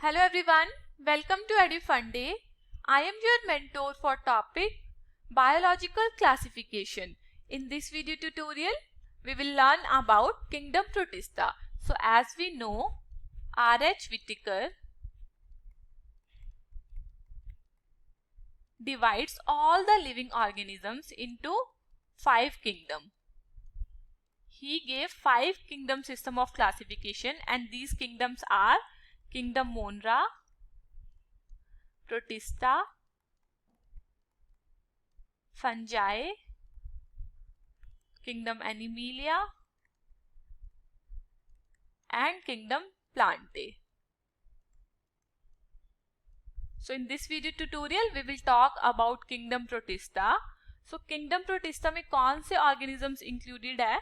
Hello everyone, welcome to EduFunday. I am your mentor for topic Biological Classification. In this video tutorial, we will learn about Kingdom Protista. So as we know, R.H. Whittaker divides all the living organisms into 5 kingdoms. He gave 5 kingdom system of classification, and these kingdoms are Kingdom Monera, Protista, Fungi, Kingdom Animalia, and Kingdom Plantae. So in this video tutorial we will talk about Kingdom Protista. So Kingdom Protista में कौन से organisms included है?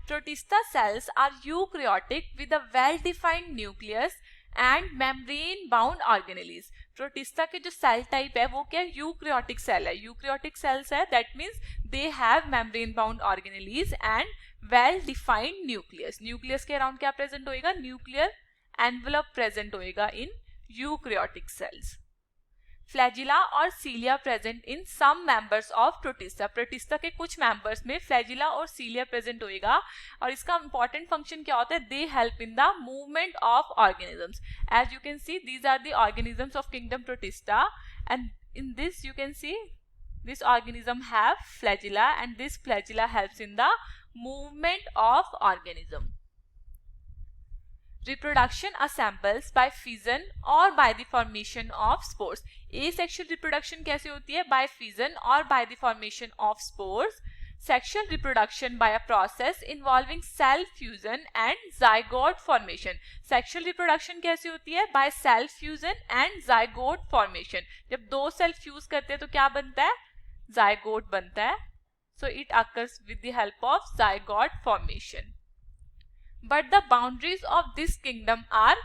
Protista cells are eukaryotic with a well-defined nucleus and membrane-bound organelles. Protista के जो cell type है वो क्या है? Eukaryotic cell है. Eukaryotic cells है, that means they have membrane-bound organelles and well-defined nucleus. Nucleus के around क्या present होएगा? Nuclear envelope present होएगा in eukaryotic cells. फ्लैजिला और cilia present in some members of protista. Protista के कुछ members में फ्लैजिला और सीलिया प्रेजेंट होएगा और इसका इंपॉर्टेंट फंक्शन क्या होता है? They help in the movement of organisms. As you can see these are the organisms of kingdom Protista and in this you can see this organism have flagella and this flagella helps in the movement of organism. Reproduction assembles by fission or by the formation of spores. Asexual reproduction कैसे होती है? By fission or by the formation of spores. Sexual reproduction by a process involving cell fusion and zygote formation. Sexual reproduction कैसे होती है? By cell fusion and zygote formation. जब दो cell fuse करते हैं तो क्या बनता है? zygote बनता है. So it occurs with the help of zygote formation. But the boundaries of this kingdom are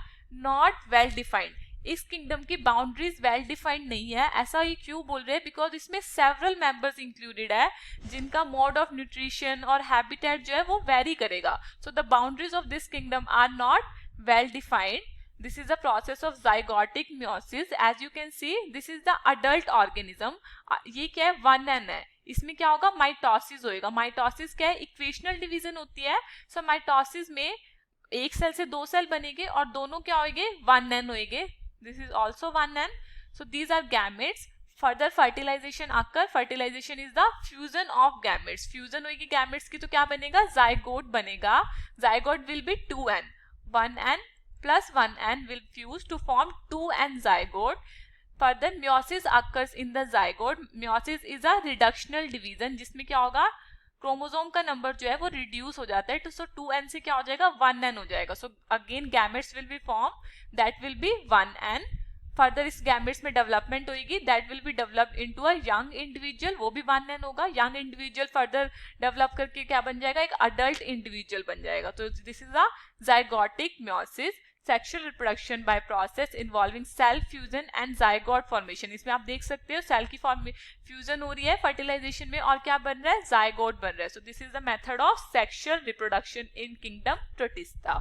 not well defined. इस किंगडम की बाउंड्रीज वेल डिफाइंड नहीं है. ऐसा ही क्यों बोल रहे हैं? बिकॉज इसमें सेवरल मेंबर्स इंक्लूडेड है जिनका मोड ऑफ न्यूट्रिशन और हैबिटेट जो है वो वेरी करेगा. So the boundaries of this kingdom are not well defined. This is a process of zygotic meiosis. As you can see, this is the adult organism. ये क्या है? 1n है. इसमें क्या होगा? माइटोसिस होएगा. माइटोसिस क्या है? इक्वेशनल डिवीजन होती है. सो माइटोसिस में एक सेल से दो सेल बनेंगे और दोनों क्या होएंगे? 1n होएंगे. This is also 1n. So these are gametes. Further fertilization occur. Fertilization is the fusion of gametes. Fusion होएगी gametes की तो क्या बनेगा? Zygote बनेगा. Zygote will be 2n. 1n plus 1n will fuse to form 2n zygote. Further meiosis occurs in the zygote. Meiosis is a reductional division जिसमें क्या होगा? Chromosome का नंबर जो है वो रिड्यूस हो जाता है. तो सो 2n से क्या हो जाएगा? 1n हो जाएगा. So again gametes will be form, that will be 1n. Further इस गैमेट्स में डेवलपमेंट होगी, that will be developed into a young individual, वो भी 1n होगा. यंग इंडिविजुअल फर्दर डेवलप करके क्या बन जाएगा? एक अडल्ट इंडिविजुअल बन जाएगा. तो this is a zygotic meiosis. Sexual reproduction by process involving cell fusion and zygote formation. इसमें आप देख सकते हो सेल की फ्यूजन हो रही है फर्टिलाइजेशन में और क्या बन रहा है? zygote बन रहा है. So this is the method of sexual reproduction in kingdom Protista.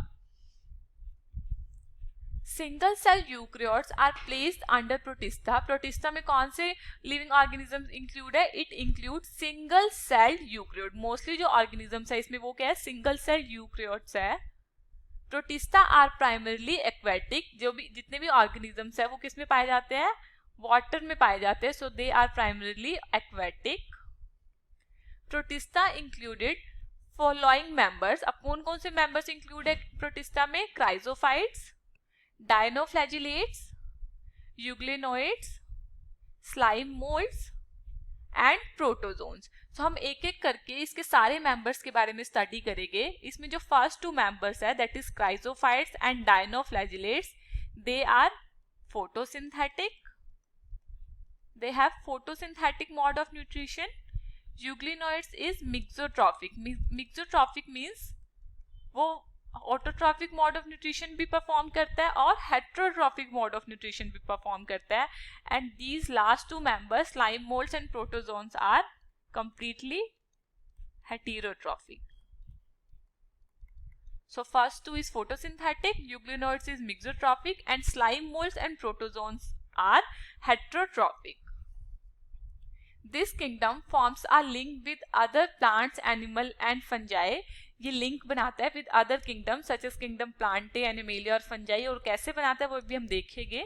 Single cell eukaryotes are placed under Protista. Protista में कौन से लिविंग ऑर्गेनिजम्स इंक्लूड है? It include single cell eukaryote. Mostly जो ऑर्गेनिजम्स है इसमें वो क्या है? सिंगल सेल यूक्रियोट्स है. Protista are primarily aquatic. जो भी जितने भी ऑर्गेनिजम्स है वो किस में पाए जाते हैं? वाटर में पाए जाते हैं. So they are primarily aquatic. Protista included following members. अब कौन कौन से मेंबर्स इंक्लूड है प्रोटिस्टा में? Chrysophytes, dinoflagellates, euglenoids, slime moulds and protozoans. तो हम एक एक करके इसके सारे मेंबर्स के बारे में स्टडी करेंगे. इसमें जो फर्स्ट 2 मेंबर्स है that is chrysophytes and dinoflagellates. They are photosynthetic. They have photosynthetic mode of nutrition. Euglenoids is mixotrophic. Mixotrophic means वो ऑटोट्रॉफिक मोड ऑफ न्यूट्रिशन भी परफॉर्म करता है और हेट्रोट्रॉफिक मोड ऑफ न्यूट्रिशन भी परफॉर्म करता है. And these last 2 members slime moulds and protozoans are completely heterotrophic. So first two is photosynthetic, euglenoids is mixotrophic, and slime molds and protozoans are heterotrophic. This kingdom forms a link with other plants, animal and fungi. ये link बनाता है with other kingdoms such as kingdom Plantae, Animalia और fungi, और कैसे बनाता है वो भी हम देखेंगे.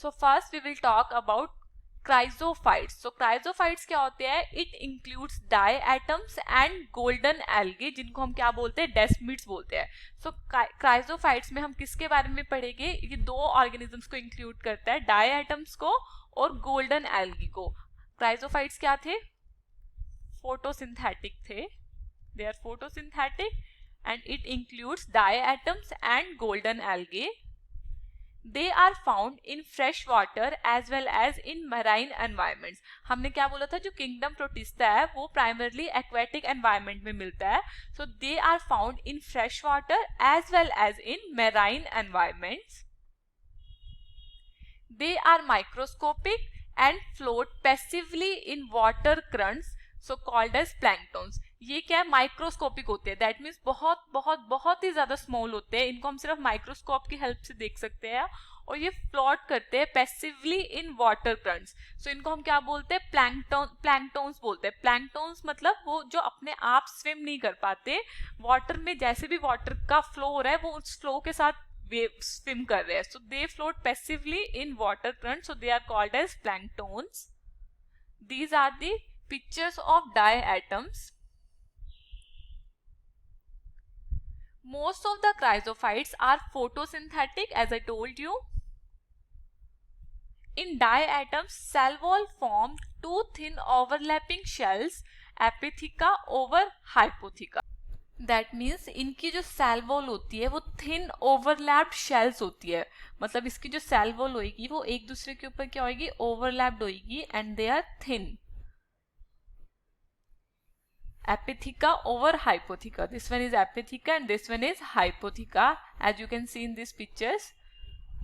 So first we will talk about chrysophytes. So chrysophytes क्या होते हैं? It includes diatoms and golden algae, जिनको हम क्या बोलते हैं? डेस्मिड्स बोलते हैं. सो क्राइजोफाइट्स में हम किसके बारे में पढ़ेंगे? ये दो ऑर्गेनिजम्स को इंक्लूड करता है, डायएटम्स को और गोल्डन एल्गी को. क्राइजोफाइट्स क्या थे? फोटोसिंथेटिक थे. They are photosynthetic and it includes diatoms and golden algae. They are found in fresh water as well as in marine environments. हमने क्या बोला था? जो किंगडम प्रोटिस्टा है वो प्राइमरली एक्वेटिक एनवायरनमेंट में मिलता है. So they are found in fresh water as well as in marine environments. They are microscopic and float passively in water currents, so called as planktons. ये क्या है? Microscopic होते हैं. दैट मीन्स बहुत बहुत बहुत ही ज्यादा स्मॉल होते हैं. इनको हम सिर्फ माइक्रोस्कोप की हेल्प से देख सकते हैं. और ये फ्लोट करते हैं पैसिवली इन वाटर करंट्स. सो इनको हम क्या बोलते हैं? प्लैंकटोन्स बोलते हैं. प्लैंकटोन्स मतलब वो जो अपने आप स्विम नहीं कर पाते, वाटर में जैसे भी वाटर का फ्लो हो रहा है वो उस फ्लो के साथ स्विम कर रहे हैं. So they float passively in water currents, so they are called as planktons. These are the pictures of diatoms. Most of the chrysophytes are photosynthetic, as I told you. In diatoms, cell wall form two thin overlapping shells, apitheca over hypotheca. That means इनकी जो cell wall होती है वो thin overlapped shells होती है. मतलब इसकी जो सेल वॉल होगी वो एक दूसरे के ऊपर क्या होगी? ओवरलैप्ड होगी and they are thin. Apitheca over hypotheca. This one is apitheca and this one is hypotheca. As you can see in these pictures,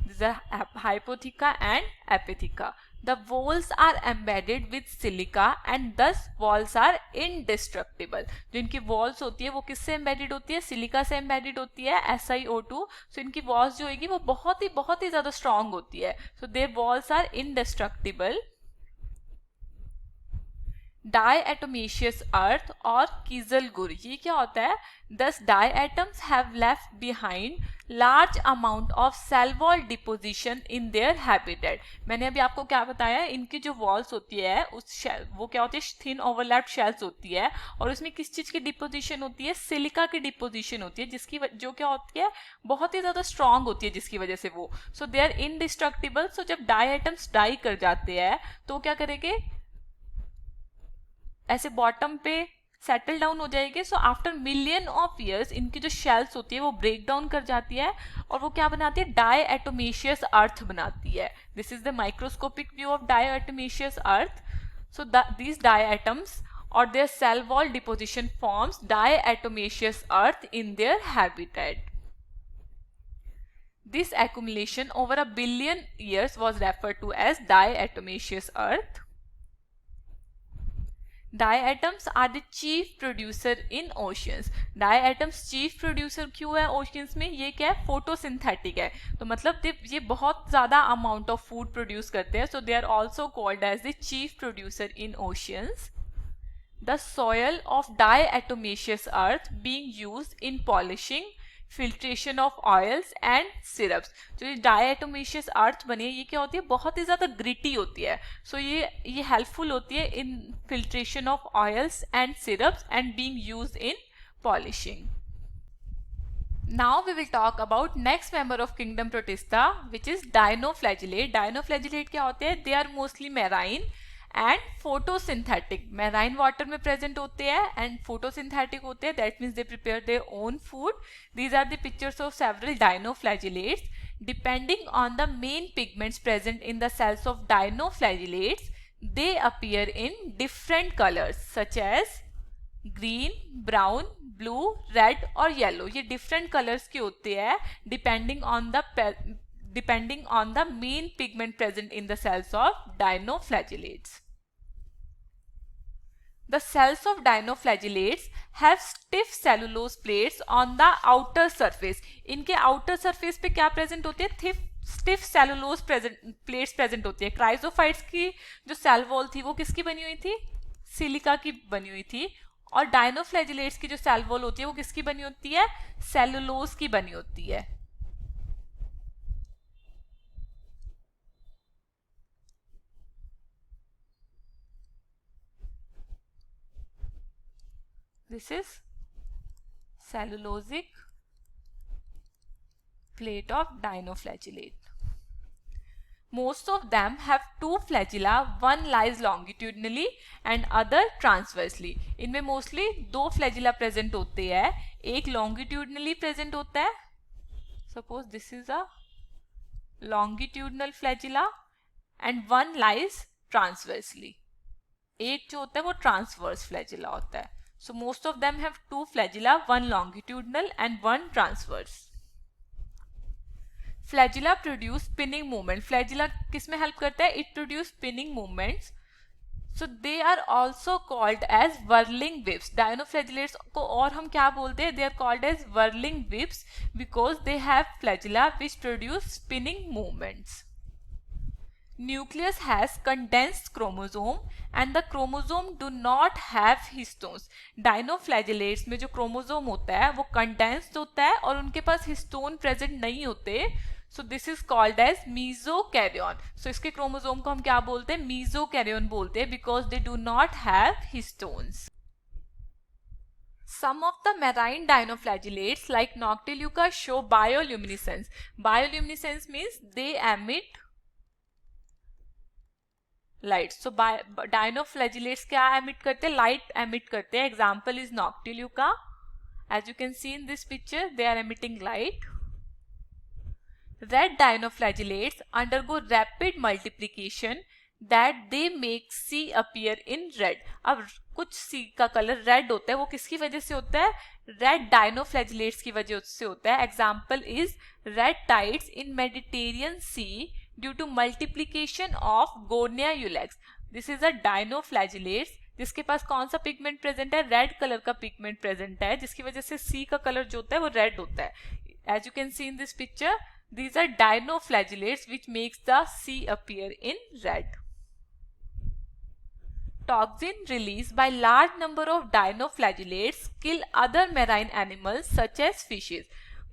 these are hypotheca and apitheca. The walls are embedded with silica and thus walls are indestructible. जो इनकी walls होती है वो किससे embedded होती है? Silica से embedded होती है, SiO2. So इनकी walls जो होगी वो बहुत ही ज़्यादा strong होती है. So their walls are indestructible. डायएटोमेशियस अर्थ और कीजलगुर, ये क्या होता है? Thus diatoms have left behind large amount of cell wall deposition in their habitat. मैंने अभी आपको क्या बताया? इनकी जो वॉल्स होती है उस वो क्या होती है? थिन ओवरलैप्ड शेल्स होती है और उसमें किस चीज की डिपोजिशन होती है? सिलिका की डिपोजिशन होती है, जिसकी जो क्या होती है? बहुत ही ज्यादा स्ट्रांग होती है, जिसकी वजह से वो सो दे आर इनडिस्ट्रक्टिबल. सो जब डायएटम्स डाई कर जाते हैं तो क्या करेंगे? ऐसे बॉटम पे सेटल डाउन हो जाएगी. So after million of years इनकी जो शेल्स होती है वो ब्रेक डाउन कर जाती है और वो क्या बनाती है? डायएटोमेशियस अर्थ बनाती है. This is the microscopic view of diatomaceous earth. So these diatoms और their cell wall deposition forms diatomaceous earth in their habitat. This accumulation over a billion years was referred to as diatomaceous earth. Diatoms are the chief producer in oceans. Diatoms chief producer क्यों है oceans में? ये क्या है? photosynthetic है. तो मतलब ये बहुत ज़्यादा amount of food produce करते हैं. So they are also called as the chief producer in oceans. The soil of diatomaceous earth being used in polishing, filtration of oils and syrups. जो ये डायएटोमेशियस अर्थ बनी है ये क्या होती है? बहुत ही ज़्यादा ग्रिटी होती है. सो ये हेल्पफुल होती है in filtration of oils and syrups and being used in polishing. Now we will talk about next member of kingdom Protista, which is dinoflagellate. Dinoflagellate क्या होते हैं? They are mostly marine and photosynthetic. Marine water में present होते हैं and photosynthetic होते हैं. That means they prepare their own food. These are the pictures of several dinoflagellates. Depending on the main pigments present in the cells of dinoflagellates they appear in different colours such as green, brown, blue, red और yellow. ये different colours के होते हैं depending on the main pigment present in the cells of dinoflagellates. The cells of dinoflagellates have stiff cellulose plates on the outer surface. इनके outer surface पे क्या present होती है? Stiff cellulose plates present होती है. क्राइजोफाइट्स की जो cell wall थी वो किसकी बनी हुई थी? सिलिका की बनी हुई थी. और डायनोफ्लैजिलेट्स की जो सेल वॉल होती है वो किसकी बनी होती है? सेलुलोज की बनी होती है. This is cellulosic plate of dinoflagellate. Most of them have two flagella, one lies longitudinally and other transversely. इनमें mostly दो flagella present होते हैं, एक longitudinally present होता है. Suppose this is a longitudinal flagella and one lies transversely. एक जो होता है वो transverse flagella होता है. So most of them have two flagella, one longitudinal and one transverse. Flagella produce spinning movement. Flagella किसमें help करता है? It produce spinning movements. So they are also called as whirling whips. Dinoflagellates को और हम क्या बोलते हैं? They are called as whirling whips because they have flagella which produce spinning movements. Nucleus has condensed chromosome and the chromosome do not have histones. Dinoflagellates में जो chromosome होता है वो condensed होता है और उनके पास histone present नहीं होते. So this is called as mesokaryon. So इसके chromosome को हम क्या बोलते हैं? Mesokaryon बोलते हैं because they do not have histones. Some of the marine dinoflagellates like Noctiluca show bioluminescence. Bioluminescence means they emit light. So dinoflagellates क्या emit करते हैं? लाइट एमिट करते हैं. Example is Noctiluca. As you can see in this picture they are emitting light. Red dinoflagellates undergo rapid multiplication that they make sea appear in red. अब कुछ सी का colour red होता है, वो किसकी वजह से होता है? रेड डायनोफ्लैजिलेट्स की वजह से होता है. Example is red tides in Mediterranean Sea due to multiplication of Gornia ilex. This is a dinoflagellates जिसके पास कौन सा पिगमेंट प्रेजेंट है? रेड कलर का पिगमेंट प्रेजेंट है, जिसकी वजह से सी का कलर जो होता है वो रेड होता है. As you can see in this picture these are dinoflagellates which makes the sea appear in red. Toxin released by large number of dinoflagellates kill other marine animals such as fishes.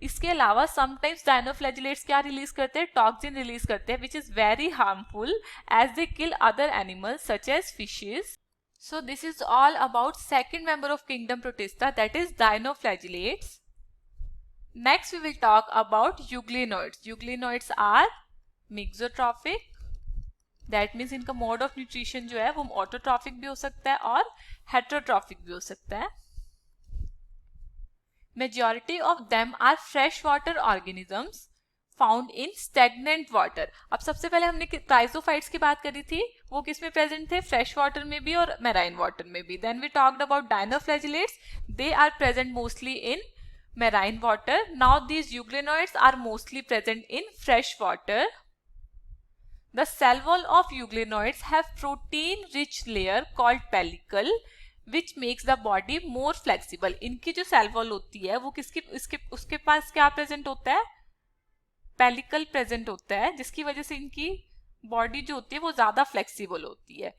इसके अलावा sometimes dinoflagellates क्या release करते हैं? Toxin release करते हैं which is very harmful as they kill other animals such as fishes. So this is all about second member of kingdom Protista that is dinoflagellates. Next we will talk about euglenoids. Euglenoids are mixotrophic. That means इनका mode of nutrition जो है वो autotrophic भी हो सकता है और heterotrophic भी हो सकता है. Majority of them are freshwater organisms found in stagnant water. अब सबसे पहले हमने क्राइजोफाइट्स की बात करी थी, वो किस में प्रेजेंट थे? फ्रेश वाटर में भी और मैराइन वाटर में भी. Then we talked about dinoflagellates. They are present mostly in marine water. Now these euglenoids are mostly present in fresh water. The cell wall of euglenoids have protein-rich layer called pellicle, which makes the body more flexible. इनकी जो cell wall होती है वो उसके पास क्या present होता है? Pellicle present होता है, जिसकी वजह से इनकी बॉडी जो होती है वो ज्यादा फ्लेक्सिबल होती है.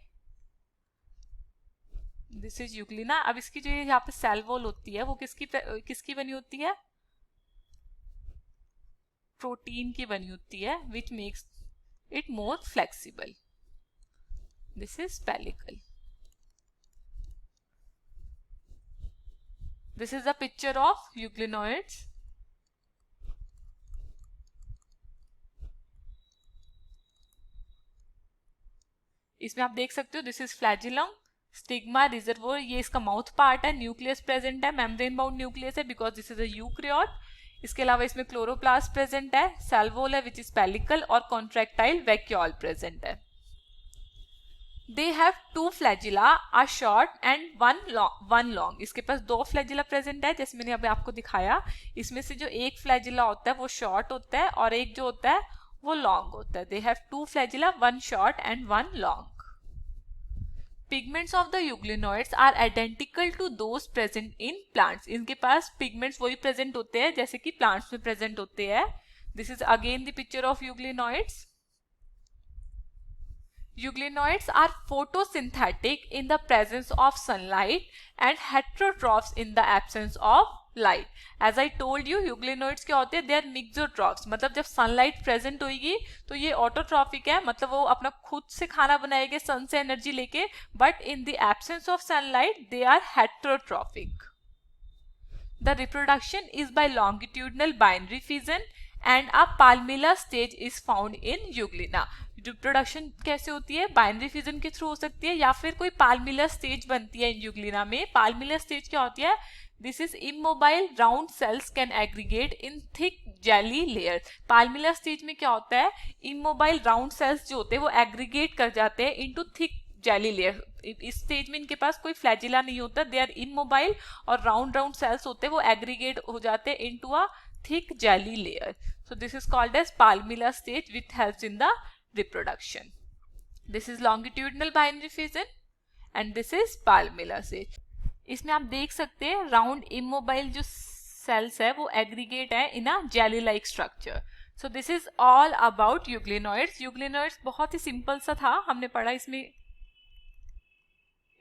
This is Euglena. अब इसकी जो यहाँ पे सेल वॉल होती है वो किसकी बनी होती है? प्रोटीन की बनी होती है which makes it more flexible. This is pellicle. This is a picture of euglenoids. इसमें आप देख सकते हो this is flagellum, stigma, reservoir. ये इसका माउथ पार्ट है. न्यूक्लियस प्रेजेंट है, मेम्ब्रेन बाउंड न्यूक्लियस है because this is a eukaryote. इसके अलावा इसमें क्लोरोप्लास्ट प्रेजेंट है, सेल वॉल है विच इज पेलिकल और कॉन्ट्रैक्टाइल वैक्यूल प्रेजेंट है. They have two flagella, a short and one long. इसके पास दो flagella present है, जैसे मैंने अभी आपको दिखाया. इसमें से जो एक flagella होता है वो short होता है और एक जो होता है वो long होता है. They have two flagella, one short and one long. Pigments of the euglenoids are identical to those present in plants. इनके पास पिगमेंट्स वही प्रेजेंट होते हैं जैसे कि प्लांट्स में प्रेजेंट होते हैं. This is again the picture of euglenoids. Euglenoids are photosynthetic in the presence of sunlight and heterotrophs in the absence of light. As I told you, euglenoids क्या होते हैं? They are mixotrophs. मतलब जब sunlight present होगी तो ये autotrophic है, मतलब वो अपना खुद से खाना बनाएंगे सन से एनर्जी लेके. But in the absence of sunlight, they are heterotrophic. The reproduction is by longitudinal binary fission and a palmilla stage is found in Euglena. Reproduction कैसे होती है? बाइनरी फिजन के थ्रू हो सकती है या फिर कोई पाल्मिलर स्टेज बनती है इन यूग्लिना में. पाल्मिलर स्टेज क्या होती है? This is immobile round cells can aggregate in thick jelly layer. Palmella stage में क्या होता है? इमोबाइल राउंड सेल्स जो होते हैं वो एग्रीगेट कर जाते हैं इनटू थिक जेली लेयर. इस स्टेज में इनके पास कोई फ्लैजिला नहीं होता. दे आर इमोबाइल और राउंड राउंड सेल्स होते हैं वो एग्रीगेट हो जाते हैं into a thick jelly layer. So this is called as palmella stage which helps in the reproduction. This is longitudinal binary fission and this is palmilla stage. इसमें आप देख सकते हैं राउंड इमोबाइल जो सेल्स है वो एग्रीगेट है in a jelly like structure. So this is all about euglenoids. Euglenoids बहुत ही सिंपल सा था, हमने पढ़ा.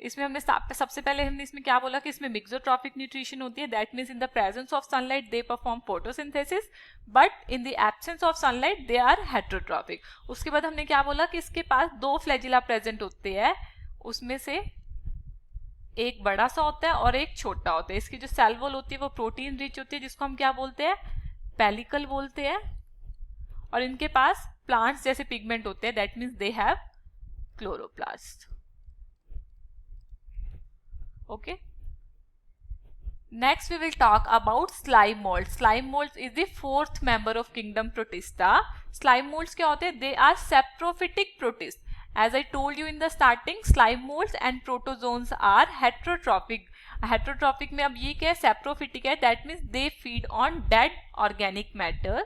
इसमें हमने सबसे पहले हमने इसमें क्या बोला कि इसमें मिक्सोट्रॉफिक न्यूट्रिशन होती है. That means in the presence of sunlight they perform photosynthesis but in the absence of sunlight they are heterotrophic. उसके बाद हमने क्या बोला कि इसके पास दो फ्लैजिला प्रेजेंट होते हैं, उसमें से एक बड़ा सा होता है और एक छोटा होता है. इसकी जो सेल वॉल होती है वो प्रोटीन रिच होती है जिसको हम क्या बोलते हैं? पेलिकल बोलते हैं. और इनके पास प्लांट्स जैसे पिगमेंट होते हैं. That means they have chloroplast. Okay. Next we will talk about slime molds. Slime molds is the fourth member of kingdom Protista. Slime molds क्या होते हैं? They are saprophytic protists. As I told you in the starting, slime molds and protozoans are heterotrophic. Heterotrophic में अब ये क्या है? Saprophytic है. That means they feed on dead organic matter.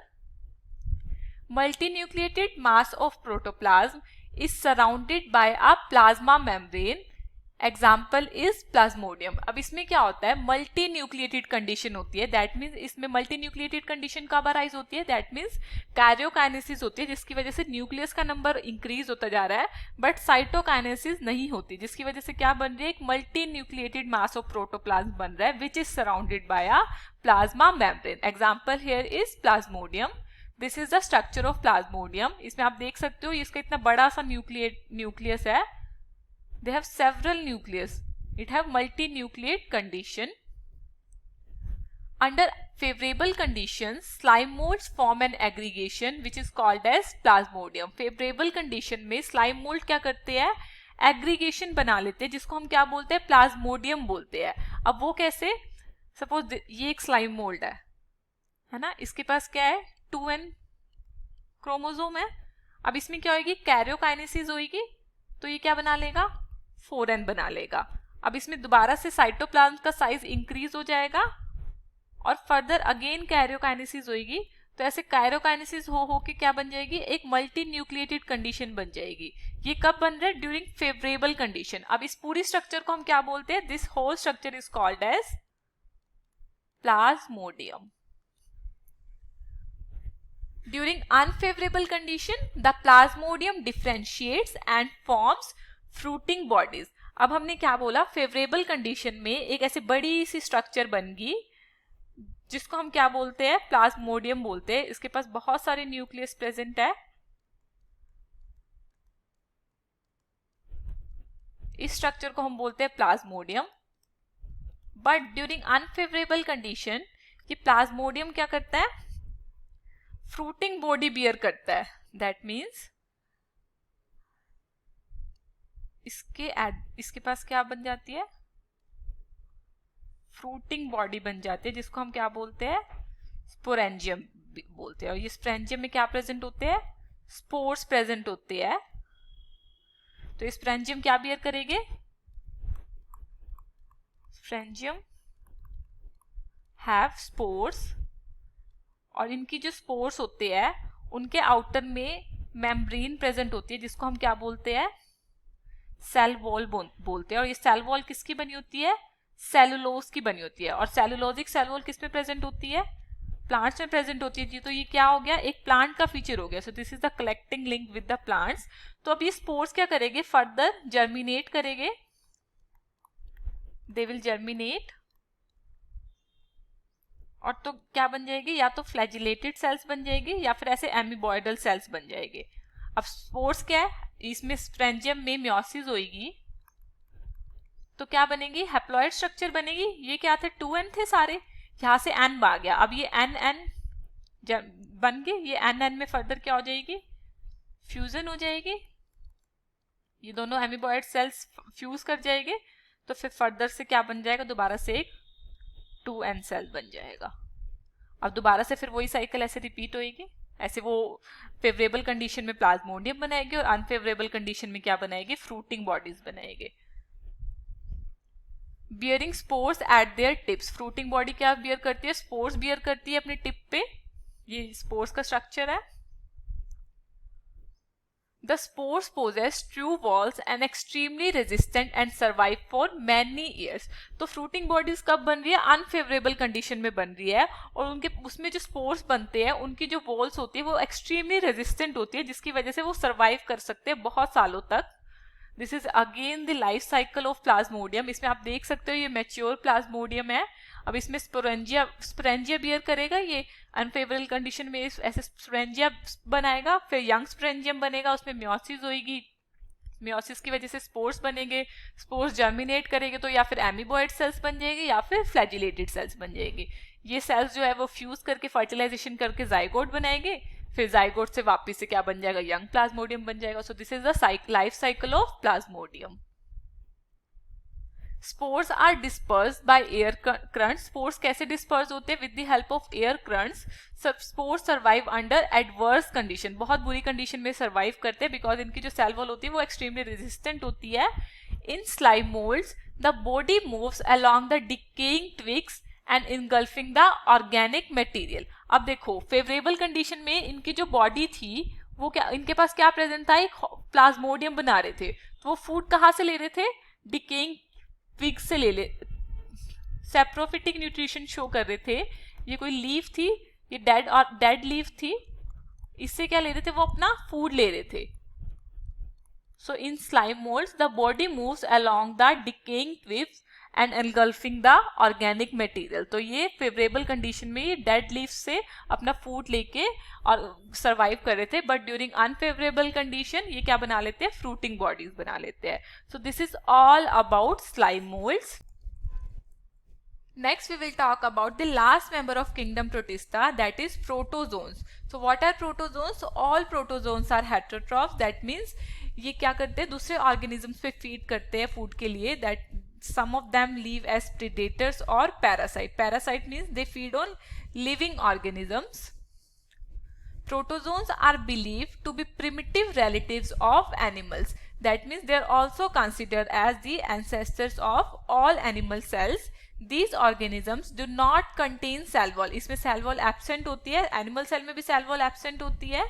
Multinucleated mass of protoplasm is surrounded by a plasma membrane. Example is Plasmodium. अब इसमें क्या होता है? मल्टी न्यूक्लिएटेड कंडीशन होती है. दैट मीन्स इसमें मल्टी न्यूक्लिएटेड कंडीशन कब अराइज होती है? दैट मीन्स कैरियोकाइनेसिस होती है जिसकी वजह से न्यूक्लियस का नंबर इंक्रीज होता जा रहा है बट साइटोकाइनेसिस नहीं होती जिसकी वजह से क्या बन रही है? एक multi nucleated mass of protoplasm बन रहा है which is surrounded by a plasma membrane. Example here is Plasmodium. This is the structure of Plasmodium. इसमें आप देख सकते हो इसका इतना बड़ा सा न्यूक्लियस है. They have several nucleus. It have multinucleate condition. Under favorable conditions, slime molds form an aggregation which is called as plasmodium. Favorable condition में slime mold क्या करते हैं? Aggregation बना लेते हैं जिसको हम क्या बोलते हैं? Plasmodium बोलते हैं. अब वो कैसे? Suppose ये एक slime mold है ना? इसके पास क्या है? 2n क्रोमोसोम है. अब इसमें क्या होगी? कैरियोकाइनेसिस होगी तो ये क्या बना लेगा? 4n बना लेगा. अब इसमें दोबारा से साइटोप्लाज्म का साइज इंक्रीज हो जाएगा और फर्दर अगेन कैरियोकाइनेसिस होगी तो ऐसे कैरियोकाइनेसिस हो के क्या बन जाएगी? एक मल्टी न्यूक्लिएटेड कंडीशन बन जाएगी. ये कब बन रहा है? During favourable condition. अब इस पूरी स्ट्रक्चर को हम क्या बोलते हैं? This whole structure is called as plasmodium. During unfavorable condition, the plasmodium differentiates and forms fruiting bodies. अब हमने क्या बोला? फेवरेबल कंडीशन में एक ऐसे बड़ी सी स्ट्रक्चर बन गई जिसको हम क्या बोलते हैं? प्लाज्मोडियम बोलते हैं. इसके पास बहुत सारे न्यूक्लियस प्रेजेंट है. इस स्ट्रक्चर को हम बोलते हैं Plasmodium. But during unfavourable condition ये प्लाज्मोडियम क्या करता है? फ्रूटिंग बॉडी बियर करता है. दैट मीन्स इसके पास क्या बन जाती है? फ्रूटिंग बॉडी बन जाती है जिसको हम क्या बोलते हैं? स्पोरेंजियम बोलते हैं. और ये स्पोरेंजियम में क्या प्रेजेंट होते हैं? स्पोर्स प्रेजेंट होते हैं. तो स्पोरेंजियम क्या बियर करेंगे? स्पोरेंजियम हैव स्पोर्स और इनकी जो स्पोर्स होते हैं उनके आउटर में मेम्ब्रेन प्रेजेंट होती है जिसको हम क्या बोलते हैं? सेल वॉल बोलते हैं। और ये सेल वॉल किसकी बनी होती है? सेलुलोज की बनी होती है। और सेलुलोजिक सेल वॉल किस में प्रेजेंट होती है? प्लांट्स में प्रेजेंट होती है जी। तो ये क्या हो गया? एक प्लांट का फीचर हो गया। सो this is the collecting link with the plants. तो अब ये स्पोर्स क्या करेंगे? फर्दर जर्मिनेट करेंगे, दे विल जर्मिनेट, और तो क्या बन जाएगी? या तो फ्लैजिलेटेड सेल्स बन जाएगी या फिर ऐसे एमीबॉयडल सेल्स बन जाएंगे। अब स्पोर्स क्या है? इसमें स्पोरेंजियम में मियोसिस होगी, तो क्या बनेगी? हैप्लॉइड स्ट्रक्चर बनेगी। ये क्या थे? 2n थे सारे, यहां से n आ गया। अब ये n बन गए, ये n में फर्दर क्या हो जाएगी? फ्यूजन हो जाएगी। ये दोनों एमीबॉयड सेल्स फ्यूज कर जाएंगे, तो फिर फर्दर से क्या बन जाएगा? दोबारा से एक 2n सेल बन जाएगा। अब दोबारा से फिर वही साइकिल ऐसे रिपीट होएगी। ऐसे वो फेवरेबल कंडीशन में प्लाज्मोडियम बनाएगी और अनफेवरेबल कंडीशन में क्या बनाएगी? फ्रूटिंग बॉडीज बनाएंगे। Bearing spores eight there tips. Fruiting body क्या बियर करती है? स्पोर्स बियर करती है अपने टिप पे। ये स्पोर्स का स्ट्रक्चर है। The spores possess true walls and extremely resistant and survive for many years. तो फ्रूटिंग बॉडीज कब बन रही है? अनफेवरेबल कंडीशन में बन रही है, और उनके उसमें जो स्पोर्स बनते हैं उनकी जो वॉल्स होती है वो एक्सट्रीमली रेजिस्टेंट होती है, जिसकी वजह से वो सर्वाइव कर सकते हैं बहुत सालों तक। This is again the life cycle of Plasmodium. इसमें आप देख सकते हो ये मैच्योर प्लाज्मोडियम है। अब इसमें स्पोरेंजिया बियर करेगा, ये अनफेवरेबल कंडीशन में ऐसे स्पोरेंजिया बनाएगा, फिर यंग स्पोरेंजियम बनेगा, उसमें मियोसिस होगी, मियोसिस की वजह से स्पोर्स बनेंगे, स्पोर्स जर्मिनेट करेंगे तो या फिर एमीबॉयड सेल्स बन जाएंगे या फिर फ्लैजिलेटेड सेल्स बन जाएंगे। ये सेल्स जो है वो फ्यूज करके फर्टिलाइजेशन करके जाइगोट बनाएंगे, फिर जाइगोट से वापस से क्या बन जाएगा? यंग प्लाज्मोडियम बन जाएगा। So this is the life cycle of plasmodium. Spores are disperse by air currents. Spores कैसे डिस्पर्स होते हैं? With the help of air currents. Spores survive under adverse condition. बहुत बुरी कंडीशन में सर्वाइव करते हैं, बिकॉज इनकी जो सेल वॉल होती है वो एक्सट्रीमली रेजिस्टेंट होती है। In slime moulds the body moves along the decaying twigs and engulfing the organic material. अब देखो, फेवरेबल कंडीशन में इनकी जो बॉडी थी वो क्या, इनके पास क्या प्रेजेंट था? एक प्लाज्मोडियम बना रहे थे, तो वो फूड कहाँ से ले रहे थे? डिकेइंग ट्विग से ले सेप्रोफिटिक न्यूट्रिशन शो कर रहे थे। ये कोई लीफ थी, ये डेड लीफ थी, इससे क्या ले रहे थे? वो अपना फूड ले रहे थे। So in slime moulds the body moves along the decaying twigs and engulfing the organic material. तो ये फेवरेबल कंडीशन में ये डेड लीफ से अपना फूड लेके और सर्वाइव कर रहे थे, बट ड्यूरिंग अनफेवरेबल कंडीशन ये क्या बना लेते हैं? फ्रूटिंग बॉडीज बना लेते हैं। सो this is all about slime moulds. Next we will talk about the last member of kingdom Protista, that is protozoans. So what are protozoans? So all protozoans are heterotrophs. That means ये क्या करते हैं? दूसरे organisms पे feed करते हैं food के लिए। That some of them live as predators or parasite. Parasite means they feed on living organisms. Protozoans are believed to be primitive relatives of animals. That means they are also considered as the ancestors of all animal cells. These organisms do not contain cell wall. इसमें cell wall absent होती है, animal cell में भी cell wall absent होती है।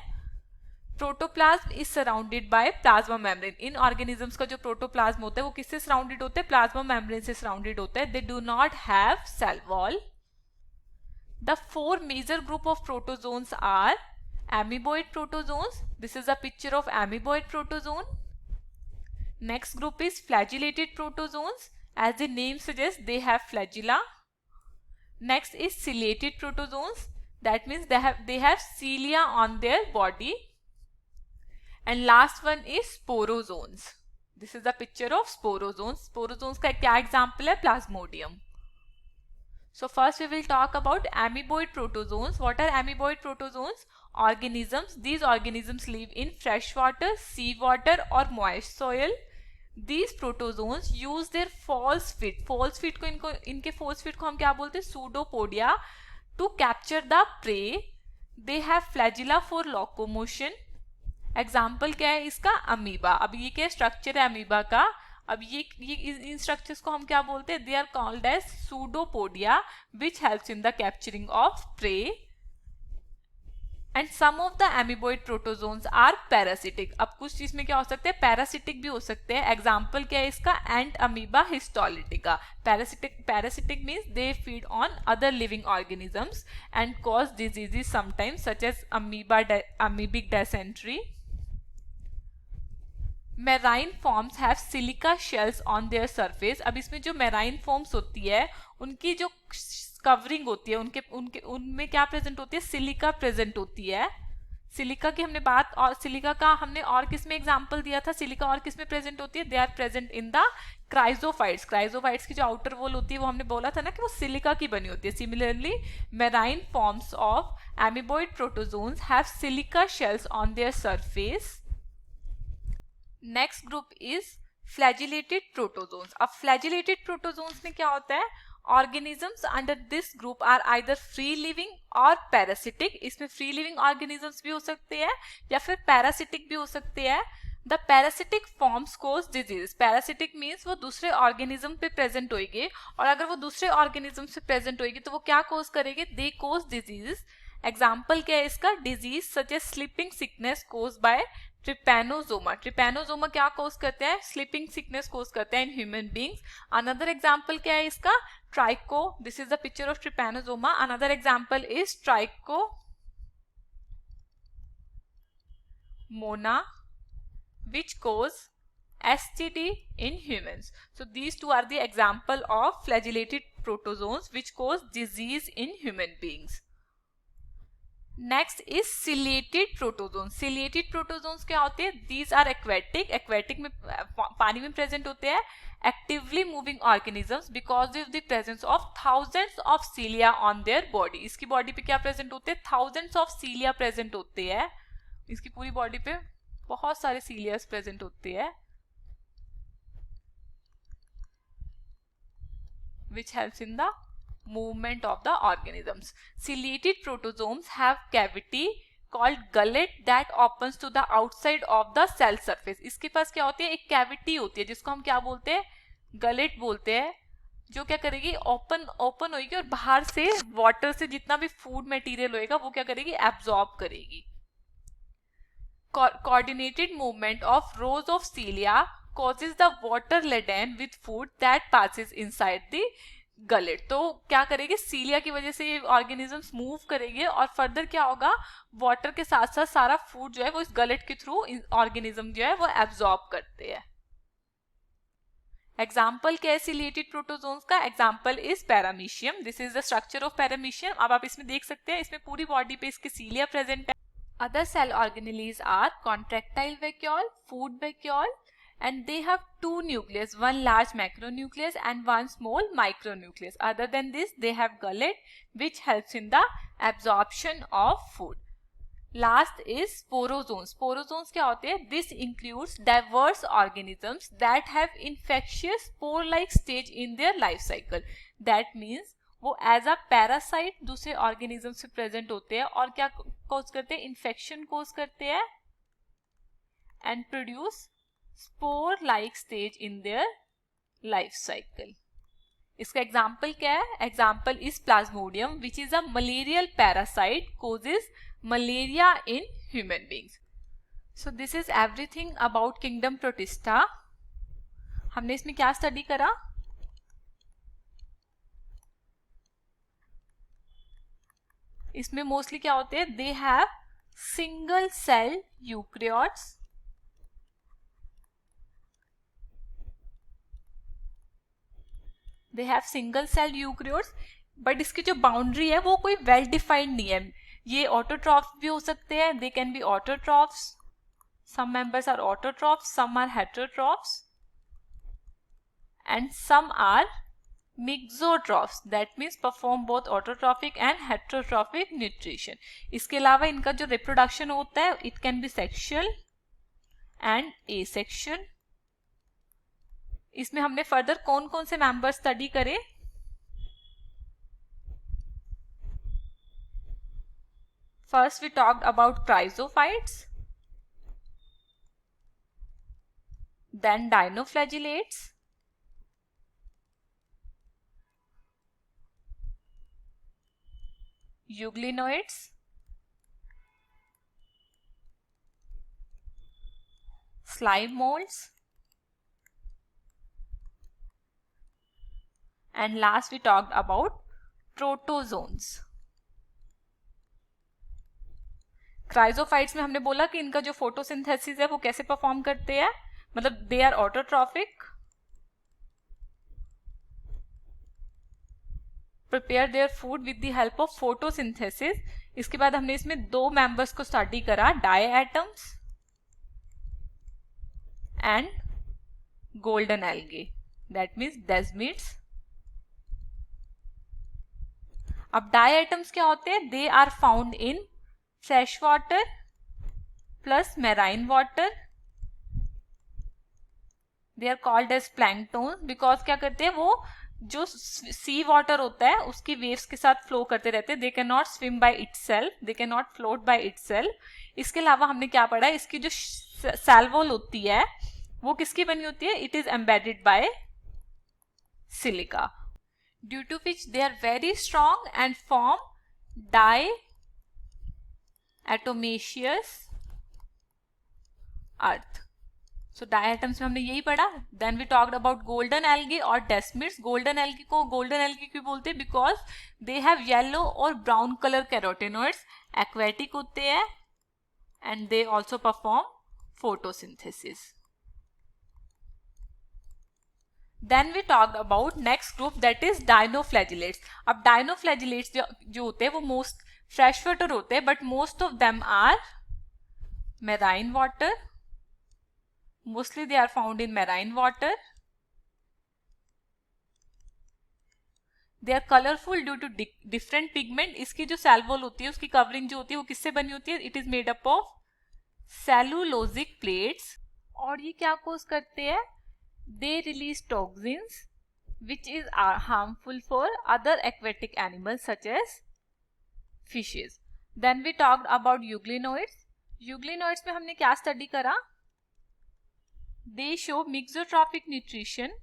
Protoplasm is surrounded by plasma membrane. In organisms का जो protoplasm होता है वो किससे surrounded होता है? Plasma membrane से surrounded होता है। They do not have cell wall. The four major group of protozoans are amoeboid protozoans. This is a picture of amoeboid protozoan. Next group is flagellated protozoans. As the name suggests, they have flagella. Next is ciliated protozoans. That means they have cilia on their body. And last one is sporozoans. This is the picture of sporozoans. Sporozoans का क्या example है? Plasmodium. So first we will talk about amoeboid protozoans. What are amoeboid protozoans? Organisms. These organisms live in fresh water, sea water or moist soil. These protozoans use their false feet. False feet को इनके false feet को हम क्या बोलते हैं? Pseudopodia. To capture the prey. They have flagella for locomotion. Example क्या है इसका? अमीबा. अब ये क्या स्ट्रक्चर है अमीबा का? अब ये इन स्ट्रक्चर्स को हम क्या बोलते हैं? They are called as pseudopodia, which helps in the capturing of prey. And some of the amoeboid protozoans are parasitic. अब कुछ चीज में क्या हो सकते हैं, पैरासिटिक भी हो सकते हैं। एग्जाम्पल क्या है इसका, Entamoeba histolytica. Parasitic means they feed on other living organisms and cause diseases sometimes such as amoebic dysentery. Marine forms have silica shells on their surface. अब इसमें जो मेराइन फॉर्म्स होती है उनकी जो कवरिंग होती है उनमें क्या प्रेजेंट होती है, सिलिका प्रेजेंट होती है। सिलिका की हमने बात, और सिलिका का हमने और किस में एग्जांपल दिया था, सिलिका और किस में प्रेजेंट होती है, they are present in the chrysophytes. Chrysophytes की जो आउटर वॉल होती है वो हमने बोला था ना कि वो सिलिका की बनी होती है। Similarly marine forms of amoeboid protozoans have silica shells on their surface. Next group is flagellated protozoans. अब फ्लैजिलेटेड प्रोटोजोन्स में क्या होता है, organisms under this group are either free living और पैरासिटिक। इसमें फ्री लिविंग ऑर्गेनिजम्स भी हो सकते हैं या फिर पैरासिटिक भी हो सकते हैं। The parasitic forms cause disease. Parasitic means वो दूसरे ऑर्गेनिज्म पे प्रेजेंट होएंगे, और अगर वो दूसरे ऑर्गेनिज्म से प्रेजेंट होएगी तो वो क्या कोज करेंगे, दे कोज डिजीज। एग्जाम्पल क्या है इसका, disease such as sleeping sickness cause by trypanosoma. Trypanosoma क्या कोज करते हैं, स्लीपिंग सिकनेस कोज करते हैं in human beings. Another example क्या है इसका, tricho. This is the picture of trypanosoma. Another example is trichomonas which cause STD in humans. So these two are the example of flagellated protozoans which cause disease in human beings. Next is ciliated protozoans. Ciliated protozoans क्या होते हैं, these are aquatic. aquatic में पानी में present होते हैं, actively moving organisms because of the presence of thousands of cilia on their body. इसकी body पे क्या present होते हैं, thousands of cilia present होते हैं। इसकी पूरी body पे बहुत सारे सीलियस प्रेजेंट होते हैं, which helps in the movement of the organisms. Ciliated protozoans have cavity called gullet that opens to the outside of the cell surface. इसके पास क्या होती है, एक कैविटी होती है जिसको हम क्या बोलते हैं, गलेट बोलते हैं, जो क्या करेगी, ओपन होगी और बाहर से वाटर से जितना भी फूड मटेरियल होएगा वो क्या करेगी, एब्जॉर्ब करेगी। Coordinated movement of rows of cilia causes the water laden with food that passes inside the gullet. तो क्या करेगी, सीलिया की वजह से ये ऑर्गेनिजम्स मूव करेंगे और फर्दर क्या होगा, वाटर के साथ साथ सारा फूड जो है वो इस गलेट के थ्रू ऑर्गेनिज्म जो है वो एब्जॉर्ब करते हैं। एग्जाम्पल क्या है सिलिएटेड प्रोटोजोन्स का, example is paramecium. This is the structure of paramecium. अब आप इसमें देख सकते हैं इसमें पूरी बॉडी पे इसके सीलिया प्रेजेंट है। Other cell organelles are contractile vacuole, food vacuole, and they have two nucleus, one large macronucleus and one small micronucleus. Other than this, they have gullet which helps in the absorption of food. Last is sporozoans. Sporozoans क्या होते हैं? This includes diverse organisms that have infectious spore-like stage in their life cycle. That means वो as a parasite दूसरे organism से present होते हैं और क्या कोज करते हैं, इन्फेक्शन कोज करते हैं and produce spore like stage in their life cycle. इसका एग्जाम्पल क्या है, example is Plasmodium which is a malarial parasite causes malaria in human beings. So this is everything about kingdom protista. हमने इसमें क्या study करा, इसमें mostly क्या होते हैं, they have single cell eukaryotes, they have single cell eukaryotes, but इसकी जो बाउंड्री है वो कोई वेल डिफाइंड नहीं है। ये ऑटोट्रॉफ भी हो सकते हैं, they can be autotrophs, some members are autotrophs, some are heterotrophs and some are mixotrophs, that means perform both autotrophic and heterotrophic nutrition. इसके अलावा इनका जो रिप्रोडक्शन होता है it can be sexual and asexual. इसमें हमने फर्दर कौन कौन से मेंबर स्टडी करे, first we talked about chrysophytes, then dinoflagellates, euglenoids, slime molds, and last we talked about protozoans. Chrysophytes में हमने बोला कि इनका जो फोटोसिंथेसिस है वो कैसे परफॉर्म करते हैं, मतलब they are autotrophic, prepare their food with the help of photosynthesis. इसके बाद हमने इसमें दो मेंबर्स को स्टडी करा, diatoms and golden algae, that means desmids. अब डायएटम्स क्या होते हैं? They are found in fresh water plus marine water. They are called as plankton because क्या करते हैं, वो जो सी वाटर होता है उसकी वेव्स के साथ फ्लो करते रहते हैं. They can not swim by itself, they can not float by itself. इसके अलावा हमने क्या पढ़ा है, इसकी जो सेल वॉल होती है वो किसकी बनी होती है? It is embedded by silica, due to which they are very strong and form diatomaceous earth. So diatoms में हमने यही पढ़ा. Then we talked about golden algae और डेस्मिड्स. गोल्डन एल्गी को गोल्डन एल्गी क्यों बोलते हैं? बिकॉज दे हैव येलो और ब्राउन कलर कैरोटेनॉइड्स, एक्वेटिक होते हैं and they also perform photosynthesis. Then we talked about next group that is dinoflagellates. अब dinoflagellates जो होते हैं वो मोस्ट फ्रेश वाटर होते हैं, but most of them are marine water. Mostly they are found in marine water. They are colorful due to different pigment. इसकी जो cell wall होती है उसकी covering जो होती है वो किससे बनी होती है? It is made up of cellulosic plates. और ये क्या cause करते हैं? They release toxins which is harmful for other aquatic animals such as fishes. Then we talked about euglenoids. Euglenoids में हमने क्या study करा? They show mixotrophic nutrition.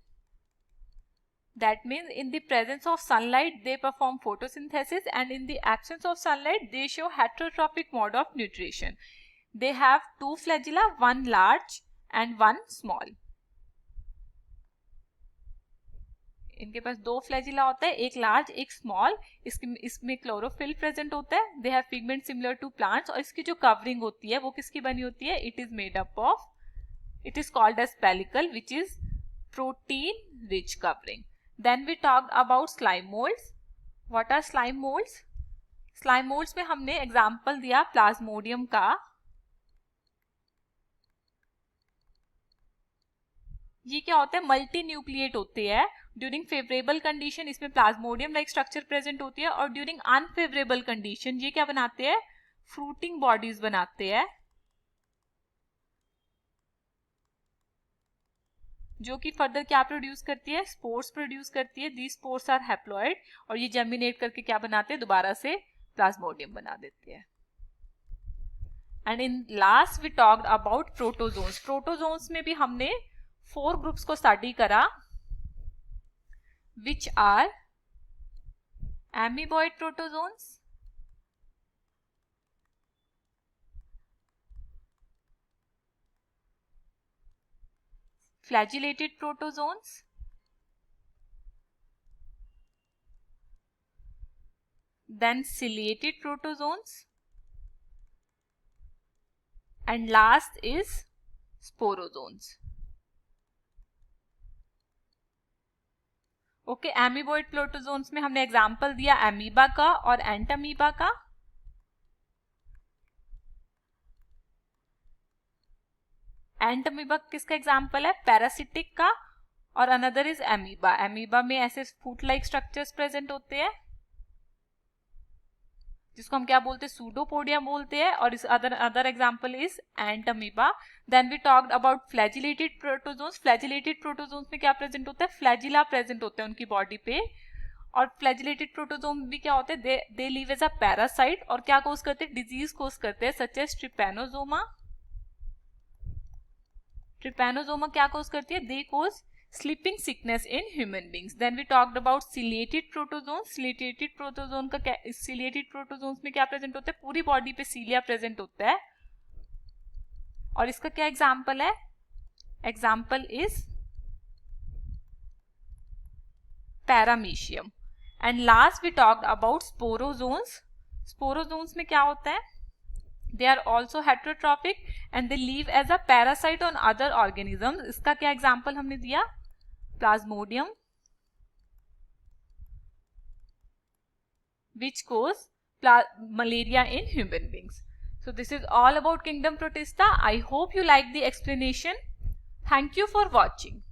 That means in the presence of sunlight they perform photosynthesis, and in the absence of sunlight they show heterotrophic mode of nutrition. They have two flagella, one large and one small. इनके पास दो flagella होता है, एक large एक small. इसमें chlorophyll present होता है. They have pigment similar to plants. और इसकी जो कवरिंग होती है वो किसकी बनी होती है? It is made up of, it is called as pellicle, which is protein rich covering. Then we talked about slime molds. What are slime molds? Slime molds में हमने एग्जाम्पल दिया प्लाज्मोडियम का. ये क्या होता है? मल्टी न्यूक्लिएट होते हैं. ड्यूरिंग फेवरेबल कंडीशन इसमें प्लाज्मोडियम लाइक स्ट्रक्चर प्रेजेंट होती है, और ड्यूरिंग अनफेवरेबल कंडीशन ये क्या बनाते हैं? फ्रूटिंग बॉडीज बनाते हैं, जो कि फर्दर क्या प्रोड्यूस करती है? स्पोर्स प्रोड्यूस करती है. दीज स्पोर्स आर हैप्लॉइड, और ये जर्मिनेट करके क्या बनाते हैं? दोबारा से प्लाज्मोडियम बना देते हैं. And in last we talked about protozoans. Protozoans में भी हमने 4 ग्रुप्स को स्टडी करा, which are amoeboid protozoans, flagellated protozoans, then ciliated protozoans, and last is sporozoans. Okay, amoeboid protozoans में हमने एग्जाम्पल दिया एमीबा का और एंटामीबा का. एंटामीबा किसका एग्जाम्पल है? पैरासिटिक का. और अनदर इज एमीबा. एमीबा में ऐसे फूट लाइक स्ट्रक्चर्स प्रेजेंट होते हैं जिसको हम क्या बोलते हैं? सूडोपोडिया बोलते हैं. और इस other example is Entamoeba. Then we talked about flagellated protozoans. Flagellated protozoans में क्या प्रेजेंट होता है? फ्लैजिला प्रेजेंट होते हैं उनकी बॉडी पे. और फ्लैजिलेटेड प्रोटोजोम भी क्या होते हैं? They live as a parasite. और क्या कोज करते हैं? डिजीज कोज करते हैं, सच एज ट्रिपैनोजोमा. ट्रिपैनोजोमा क्या कोज करती है? They cause sleeping sickness in human beings. Then we talked about ciliated protozoan. Ciliated protozoan का सिलिएटेड प्रोटोजोन्स में क्या प्रेजेंट होता है? पूरी बॉडी पे सीलिया प्रेजेंट होता है. और इसका क्या एग्जाम्पल है? Example is paramecium. And last we talked about sporozoans. Sporozoans में क्या होता है? They are also heterotrophic and they live as a parasite on other organisms. इसका क्या example हमने दिया? Plasmodium, which cause malaria in human beings. So this is all about kingdom Protista. I hope you like the explanation. Thank you for watching.